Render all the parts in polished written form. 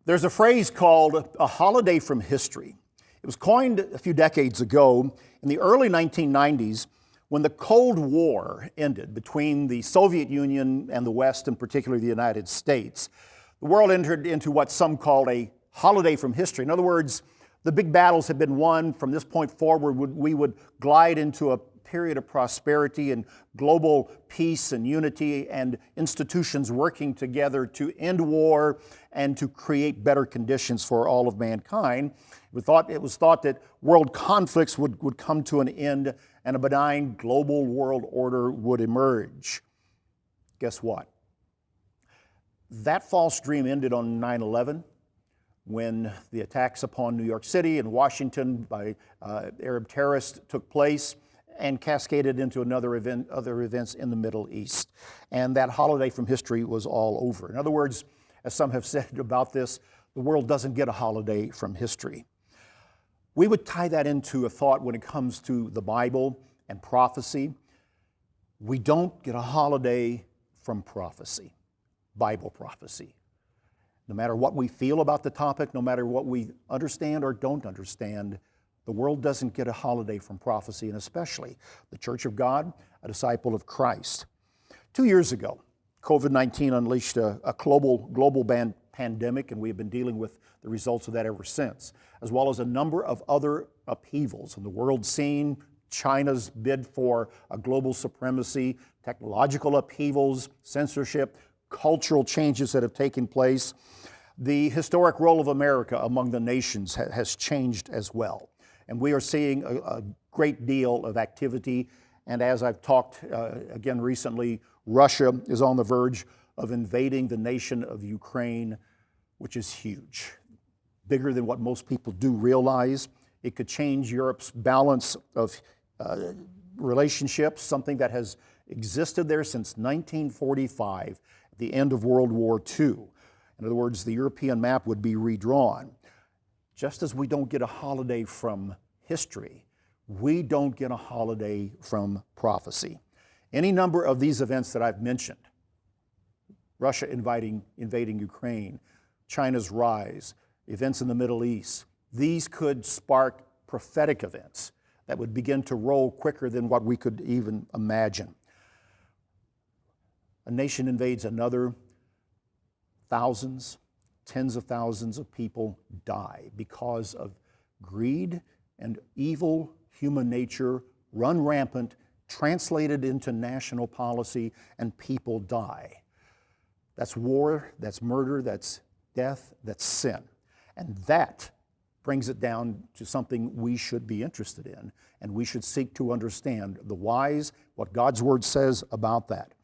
There's a phrase called a holiday from history. It was coined a few decades ago in the early 1990s when the Cold War ended between the Soviet Union and the West, and particularly the United States. The world entered into what some called a holiday from history. In other words, the big battles had been won. From this point forward, we would glide into a period of prosperity and global peace and unity and institutions working together to end war and to create better conditions for all of mankind. It was thought that world conflicts would come to an end and a benign global world order would emerge. Guess what? That false dream ended on 9/11 when the attacks upon New York City and Washington by Arab terrorists took place and cascaded into other events in the Middle East. And that holiday from history was all over. In other words, as some have said about this, the world doesn't get a holiday from history. We would tie that into a thought when it comes to the Bible and prophecy. We don't get a holiday from prophecy, Bible prophecy. No matter what we feel about the topic, no matter what we understand or don't understand, the world doesn't get a holiday from prophecy, and especially the Church of God, a disciple of Christ. 2 years ago, COVID-19 unleashed a global pandemic, and we have been dealing with the results of that ever since, as well as a number of other upheavals in the world scene, China's bid for a global supremacy, technological upheavals, censorship, cultural changes that have taken place. The historic role of America among the nations has changed as well. And we are seeing a great deal of activity. And as I've talked again recently, Russia is on the verge of invading the nation of Ukraine, which is huge, bigger than what most people do realize. It could change Europe's balance of relationships, something that has existed there since 1945, at the end of World War II. In other words, the European map would be redrawn. Just as we don't get a holiday from history, we don't get a holiday from prophecy. Any number of these events that I've mentioned, Russia invading Ukraine, China's rise, events in the Middle East, these could spark prophetic events that would begin to roll quicker than what we could even imagine. A nation invades another, thousands, tens of thousands of people die because of greed and evil human nature run rampant, translated into national policy, and people die. That's war, that's murder, that's death, that's sin. And that brings it down to something we should be interested in, and we should seek to understand the whys, what God's Word says about that.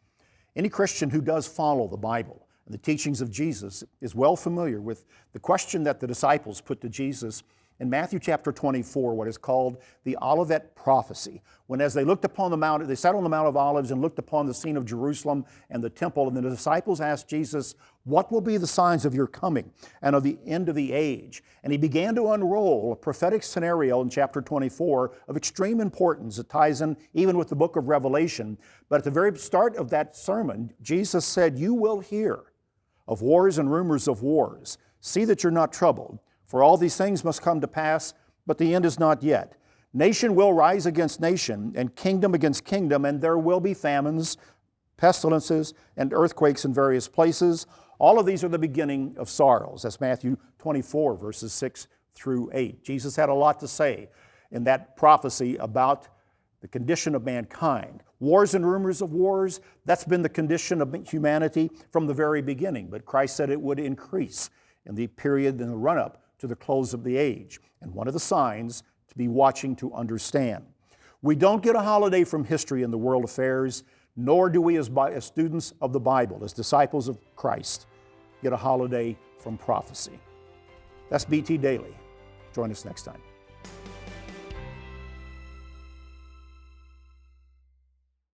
Any Christian who does follow the Bible and the teachings of Jesus is well familiar with the question that the disciples put to Jesus in Matthew chapter 24, what is called the Olivet prophecy. When as they looked upon the mount, they sat on the Mount of Olives and looked upon the scene of Jerusalem and the temple, and the disciples asked Jesus, "What will be the signs of your coming and of the end of the age?" And he began to unroll a prophetic scenario in chapter 24 of extreme importance. It ties in even with the book of Revelation. But at the very start of that sermon, Jesus said, "You will hear of wars and rumors of wars. See that you're not troubled. For all these things must come to pass, but the end is not yet. Nation will rise against nation, and kingdom against kingdom, and there will be famines, pestilences, and earthquakes in various places. All of these are the beginning of sorrows." That's Matthew 24, verses 6 through 8. Jesus had a lot to say in that prophecy about the condition of mankind. Wars and rumors of wars, that's been the condition of humanity from the very beginning. But Christ said it would increase in the period, in the run-up to the close of the age. And one of the signs to be watching to understand. We don't get a holiday from history in the world affairs, nor do we as students of the Bible, as disciples of Christ, get a holiday from prophecy. That's BT Daily. Join us next time.